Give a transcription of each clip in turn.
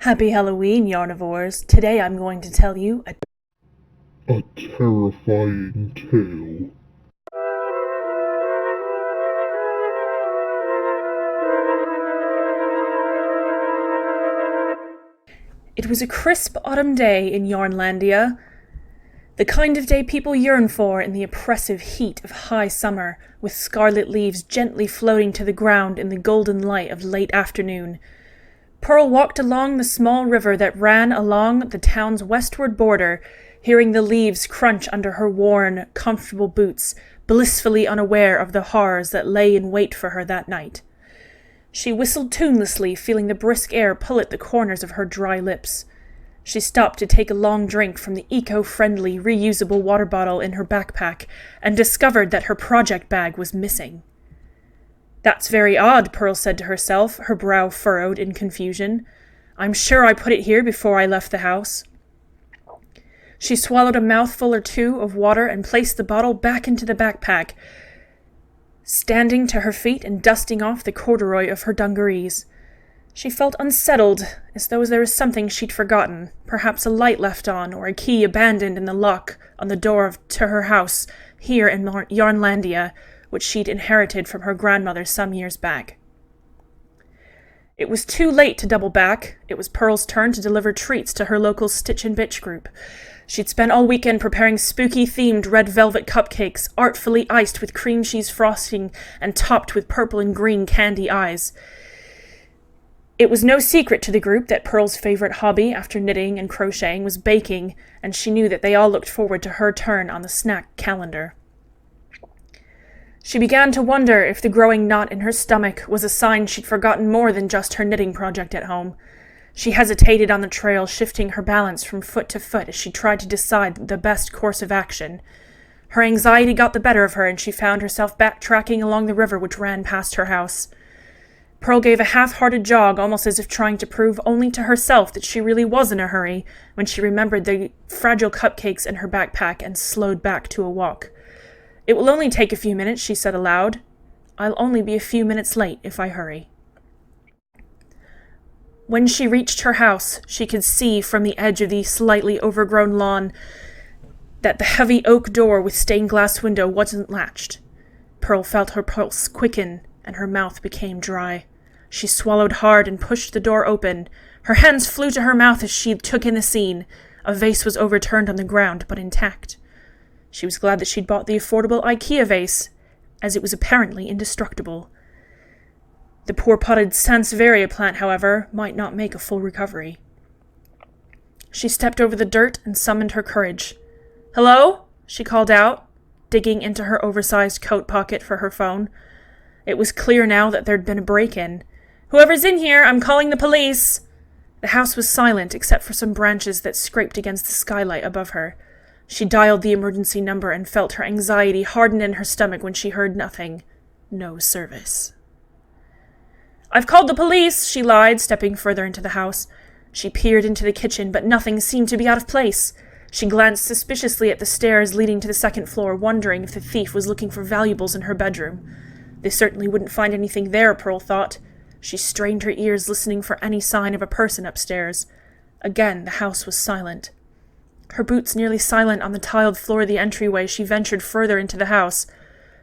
Happy Halloween, Yarnivores. Today I'm going to tell you A terrifying tale. It was a crisp autumn day in Yarnlandia, the kind of day people yearn for in the oppressive heat of high summer, with scarlet leaves gently floating to the ground in the golden light of late afternoon. Pearl walked along the small river that ran along the town's westward border, hearing the leaves crunch under her worn, comfortable boots, blissfully unaware of the horrors that lay in wait for her that night. She whistled tunelessly, feeling the brisk air pull at the corners of her dry lips. She stopped to take a long drink from the eco-friendly, reusable water bottle in her backpack and discovered that her project bag was missing. "That's very odd," Pearl said to herself, her brow furrowed in confusion. "I'm sure I put it here before I left the house." She swallowed a mouthful or two of water and placed the bottle back into the backpack, standing to her feet and dusting off the corduroy of her dungarees. She felt unsettled, as though there was something she'd forgotten, perhaps a light left on, or a key abandoned in the lock on the door to her house here in Yarnlandia, which she'd inherited from her grandmother some years back. It was too late to double back. It was Pearl's turn to deliver treats to her local Stitch and Bitch group. She'd spent all weekend preparing spooky-themed red velvet cupcakes, artfully iced with cream cheese frosting and topped with purple and green candy eyes. It was no secret to the group that Pearl's favorite hobby after knitting and crocheting was baking, and she knew that they all looked forward to her turn on the snack calendar. She began to wonder if the growing knot in her stomach was a sign she'd forgotten more than just her knitting project at home. She hesitated on the trail, shifting her balance from foot to foot as she tried to decide the best course of action. Her anxiety got the better of her, and she found herself backtracking along the river which ran past her house. Pearl gave a half-hearted jog, almost as if trying to prove only to herself that she really was in a hurry, when she remembered the fragile cupcakes in her backpack and slowed back to a walk. "It will only take a few minutes," she said aloud. "I'll only be a few minutes late if I hurry." When she reached her house, she could see from the edge of the slightly overgrown lawn that the heavy oak door with stained glass window wasn't latched. Pearl felt her pulse quicken, and her mouth became dry. She swallowed hard and pushed the door open. Her hands flew to her mouth as she took in the scene. A vase was overturned on the ground, but intact. She was glad that she'd bought the affordable IKEA vase, as it was apparently indestructible. The poor potted sansevieria plant, however, might not make a full recovery. She stepped over the dirt and summoned her courage. "Hello?" she called out, digging into her oversized coat pocket for her phone. It was clear now that there'd been a break-in. "Whoever's in here, I'm calling the police!" The house was silent, except for some branches that scraped against the skylight above her. She dialed the emergency number and felt her anxiety harden in her stomach when she heard nothing. No service. "I've called the police," she lied, stepping further into the house. She peered into the kitchen, but nothing seemed to be out of place. She glanced suspiciously at the stairs leading to the second floor, wondering if the thief was looking for valuables in her bedroom. They certainly wouldn't find anything there, Pearl thought. She strained her ears, listening for any sign of a person upstairs. Again, the house was silent. Her boots nearly silent on the tiled floor of the entryway, she ventured further into the house.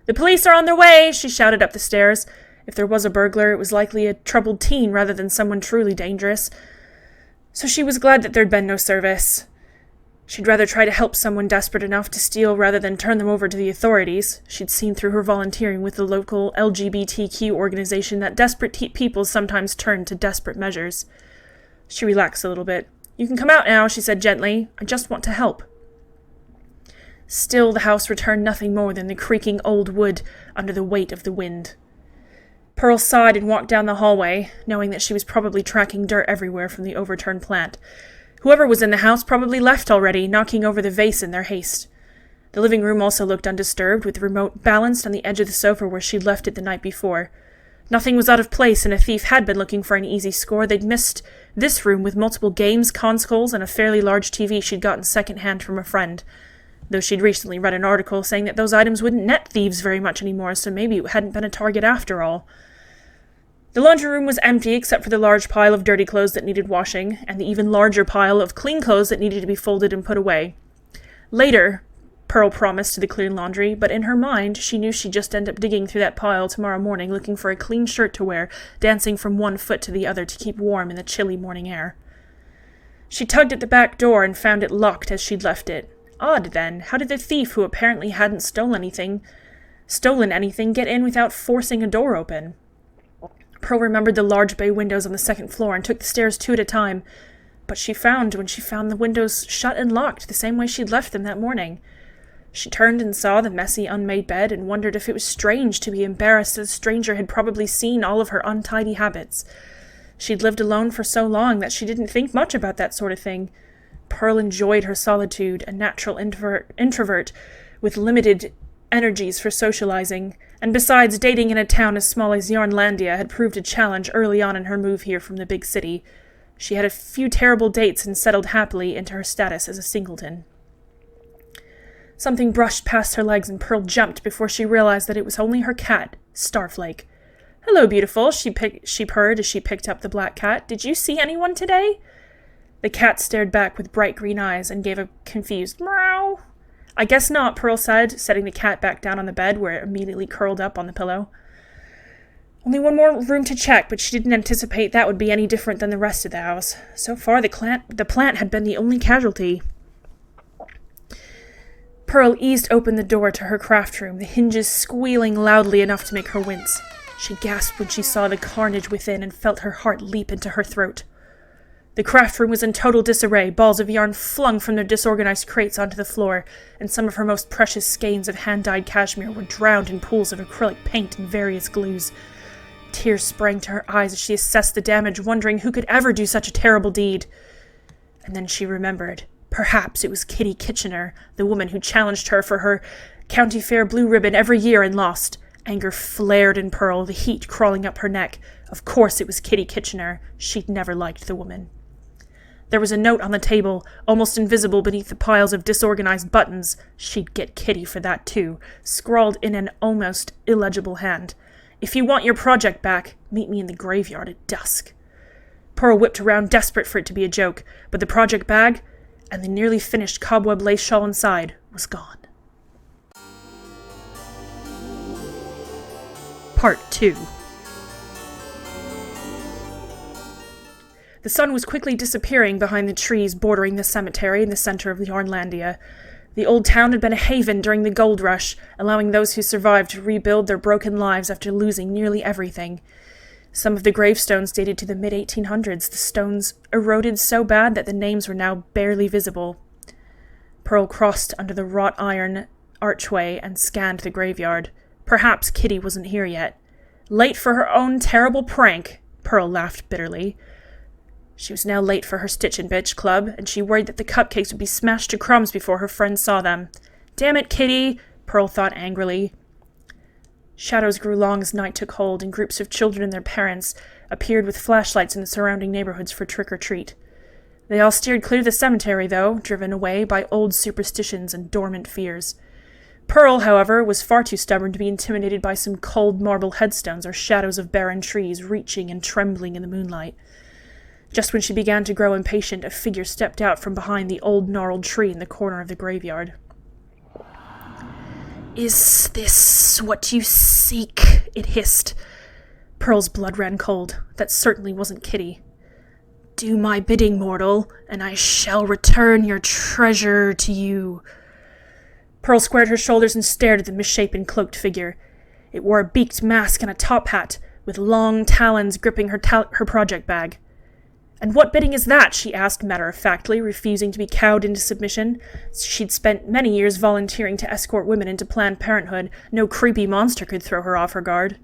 "The police are on their way!" she shouted up the stairs. If there was a burglar, it was likely a troubled teen rather than someone truly dangerous. So she was glad that there'd been no service. She'd rather try to help someone desperate enough to steal rather than turn them over to the authorities. She'd seen through her volunteering with the local LGBTQ organization that desperate people sometimes turn to desperate measures. She relaxed a little bit. "You can come out now," she said gently. "I just want to help." Still, the house returned nothing more than the creaking old wood under the weight of the wind. Pearl sighed and walked down the hallway, knowing that she was probably tracking dirt everywhere from the overturned plant. Whoever was in the house probably left already, knocking over the vase in their haste. The living room also looked undisturbed, with the remote balanced on the edge of the sofa where she'd left it the night before. Nothing was out of place, and a thief had been looking for an easy score. They'd missed this room with multiple games, consoles, and a fairly large TV she'd gotten second-hand from a friend, though she'd recently read an article saying that those items wouldn't net thieves very much anymore, so maybe it hadn't been a target after all. The laundry room was empty except for the large pile of dirty clothes that needed washing, and the even larger pile of clean clothes that needed to be folded and put away. Later, Pearl promised to the clean laundry, but in her mind she knew she'd just end up digging through that pile tomorrow morning looking for a clean shirt to wear, dancing from one foot to the other to keep warm in the chilly morning air. She tugged at the back door and found it locked as she'd left it. Odd, then, how did the thief, who apparently hadn't stolen anything, get in without forcing a door open? Pearl remembered the large bay windows on the second floor and took the stairs two at a time, but when she found the windows shut and locked the same way she'd left them that morning. She turned and saw the messy, unmade bed and wondered if it was strange to be embarrassed that a stranger had probably seen all of her untidy habits. She'd lived alone for so long that she didn't think much about that sort of thing. Pearl enjoyed her solitude, a natural introvert with limited energies for socializing, and besides, dating in a town as small as Yarnlandia had proved a challenge early on in her move here from the big city. She had a few terrible dates and settled happily into her status as a singleton. Something brushed past her legs and Pearl jumped before she realized that it was only her cat, Starflake. "Hello, beautiful," she purred as she picked up the black cat. "Did you see anyone today?" The cat stared back with bright green eyes and gave a confused meow. "I guess not," Pearl said, setting the cat back down on the bed where it immediately curled up on the pillow. Only one more room to check, but she didn't anticipate that would be any different than the rest of the house. So far, the plant had been the only casualty. Pearl eased open the door to her craft room, the hinges squealing loudly enough to make her wince. She gasped when she saw the carnage within and felt her heart leap into her throat. The craft room was in total disarray, balls of yarn flung from their disorganized crates onto the floor, and some of her most precious skeins of hand-dyed cashmere were drowned in pools of acrylic paint and various glues. Tears sprang to her eyes as she assessed the damage, wondering who could ever do such a terrible deed. And then she remembered. Perhaps it was Kitty Kitchener, the woman who challenged her for her county fair blue ribbon every year and lost. Anger flared in Pearl, the heat crawling up her neck. Of course it was Kitty Kitchener. She'd never liked the woman. There was a note on the table, almost invisible beneath the piles of disorganized buttons. She'd get Kitty for that too, scrawled in an almost illegible hand. "If you want your project back, meet me in the graveyard at dusk." Pearl whipped around, desperate for it to be a joke, but the project bag, and the nearly finished cobweb lace shawl inside, was gone. Part 2. The sun was quickly disappearing behind the trees bordering the cemetery in the center of Yarnlandia. The old town had been a haven during the gold rush, allowing those who survived to rebuild their broken lives after losing nearly everything. Some of the gravestones dated to the mid-1800s, the stones eroded so bad that the names were now barely visible. Pearl crossed under the wrought iron archway and scanned the graveyard. Perhaps Kitty wasn't here yet. Late for her own terrible prank, Pearl laughed bitterly. She was now late for her Stitch and Bitch club, and she worried that the cupcakes would be smashed to crumbs before her friends saw them. "Damn it, Kitty," Pearl thought angrily. Shadows grew long as night took hold, and groups of children and their parents appeared with flashlights in the surrounding neighborhoods for trick-or-treat. They all steered clear of the cemetery, though, driven away by old superstitions and dormant fears. Pearl, however, was far too stubborn to be intimidated by some cold marble headstones or shadows of barren trees reaching and trembling in the moonlight. Just when she began to grow impatient, a figure stepped out from behind the old gnarled tree in the corner of the graveyard. "Is this what you seek?" it hissed. Pearl's blood ran cold. That certainly wasn't Kitty. "Do my bidding, mortal, and I shall return your treasure to you." Pearl squared her shoulders and stared at the misshapen cloaked figure. It wore a beaked mask and a top hat, with long talons gripping her project bag. "And what bidding is that?" she asked matter-of-factly, refusing to be cowed into submission. She'd spent many years volunteering to escort women into Planned Parenthood. No creepy monster could throw her off her guard.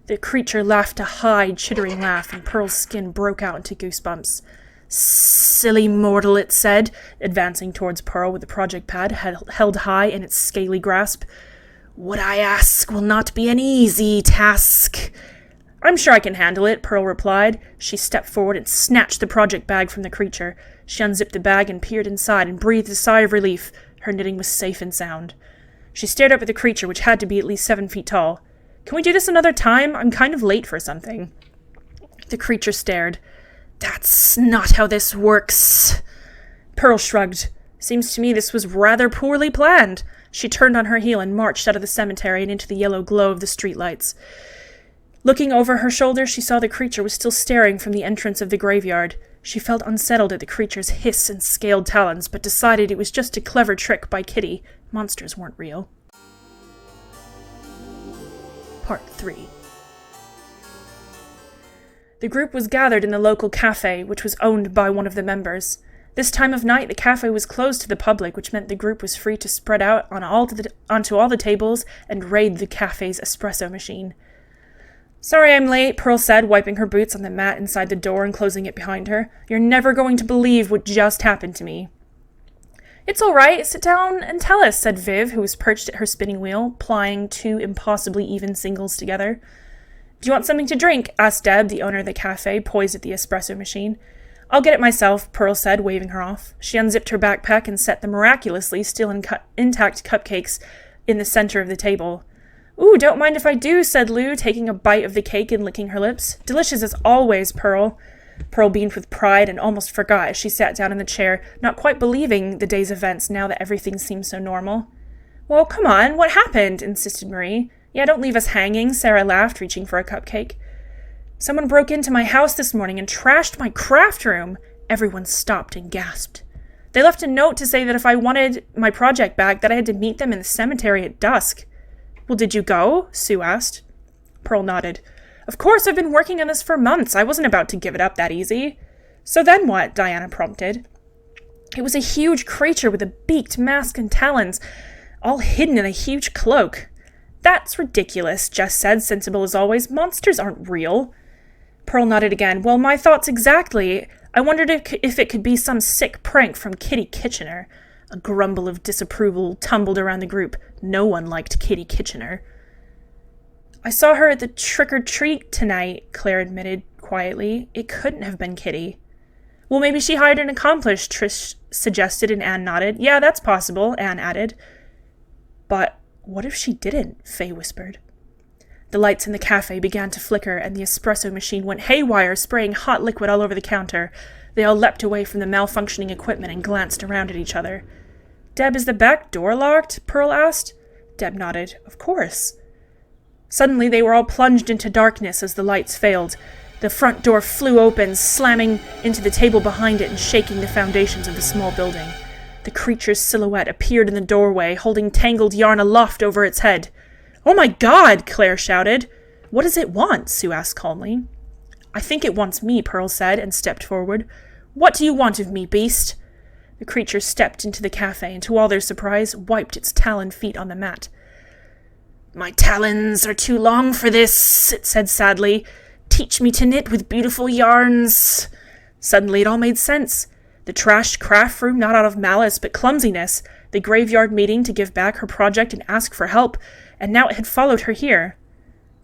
The creature laughed a high, chittering laugh, and Pearl's skin broke out into goosebumps. "Silly mortal," it said, advancing towards Pearl with the project pad held high in its scaly grasp. "What I ask will not be an easy task." "I'm sure I can handle it," Pearl replied. She stepped forward and snatched the project bag from the creature. She unzipped the bag and peered inside and breathed a sigh of relief. Her knitting was safe and sound. She stared up at the creature, which had to be at least 7 feet tall. Can we do this another time? I'm kind of late for something. The creature stared. That's not how this works. Pearl shrugged. Seems to me this was rather poorly planned. She turned on her heel and marched out of the cemetery and into the yellow glow of the streetlights. Looking over her shoulder, she saw the creature was still staring from the entrance of the graveyard. She felt unsettled at the creature's hiss and scaled talons, but decided it was just a clever trick by Kitty. Monsters weren't real. Part 3. The group was gathered in the local cafe, which was owned by one of the members. This time of night, the cafe was closed to the public, which meant the group was free to spread out onto all the tables and raid the cafe's espresso machine. Sorry I'm late, Pearl said, wiping her boots on the mat inside the door and closing it behind her. You're never going to believe what just happened to me. It's all right, sit down and tell us, said Viv, who was perched at her spinning wheel, plying 2 impossibly even singles together. Do you want something to drink? Asked Deb, the owner of the cafe, poised at the espresso machine. I'll get it myself, Pearl said, waving her off. She unzipped her backpack and set the miraculously still intact cupcakes in the center of the table. Ooh, don't mind if I do, said Lou, taking a bite of the cake and licking her lips. Delicious as always, Pearl. Pearl beamed with pride and almost forgot as she sat down in the chair, not quite believing the day's events now that everything seemed so normal. Well, come on, what happened? Insisted Marie. Yeah, don't leave us hanging, Sarah laughed, reaching for a cupcake. Someone broke into my house this morning and trashed my craft room. Everyone stopped and gasped. They left a note to say that if I wanted my project back, that I had to meet them in the cemetery at dusk. Well, did you go? Sue asked. Pearl nodded. Of course, I've been working on this for months. I wasn't about to give it up that easy. So then what? Diana prompted. It was a huge creature with a beaked mask and talons, all hidden in a huge cloak. That's ridiculous, Jess said, sensible as always. Monsters aren't real. Pearl nodded again. Well, my thoughts exactly. I wondered if it could be some sick prank from Kitty Kitchener. A grumble of disapproval tumbled around the group. No one liked Kitty Kitchener. I saw her at the trick-or-treat tonight, Claire admitted quietly. It couldn't have been Kitty. Well, maybe she hired an accomplice, Trish suggested, and Anne nodded. Yeah, that's possible, Anne added. But what if she didn't? Faye whispered. The lights in the cafe began to flicker, and the espresso machine went haywire, spraying hot liquid all over the counter. They all leapt away from the malfunctioning equipment and glanced around at each other. Deb, is the back door locked? Pearl asked. Deb nodded. Of course. Suddenly they were all plunged into darkness as the lights failed. The front door flew open, slamming into the table behind it and shaking the foundations of the small building. The creature's silhouette appeared in the doorway, holding tangled yarn aloft over its head. Oh my God! Claire shouted. What does it want? Sue asked calmly. I think it wants me, Pearl said, and stepped forward. What do you want of me, beast? The creature stepped into the cafe and, to all their surprise, wiped its taloned feet on the mat. My talons are too long for this, it said sadly. Teach me to knit with beautiful yarns. Suddenly it all made sense. The trashed craft room, not out of malice but clumsiness, the graveyard meeting to give back her project and ask for help, and now it had followed her here.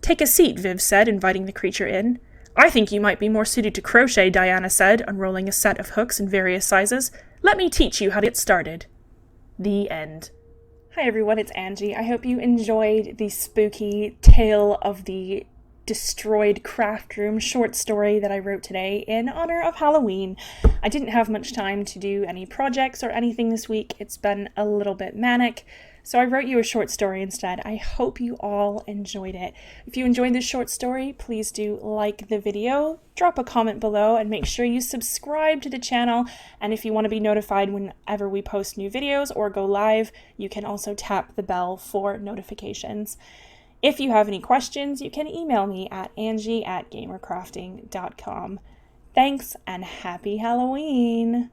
Take a seat, Viv said, inviting the creature in. I think you might be more suited to crochet, Diana said, unrolling a set of hooks in various sizes. Let me teach you how to get started. The end. Hi everyone, it's Angie. I hope you enjoyed the spooky tale of the destroyed craft room short story that I wrote today in honor of Halloween. I didn't have much time to do any projects or anything this week. It's been a little bit manic, so I wrote you a short story instead. I hope you all enjoyed it. If you enjoyed this short story, please do like the video, drop a comment below, and make sure you subscribe to the channel. And if you want to be notified whenever we post new videos or go live, you can also tap the bell for notifications. If you have any questions, you can email me at angie@gamercrafting.com. Thanks and happy Halloween!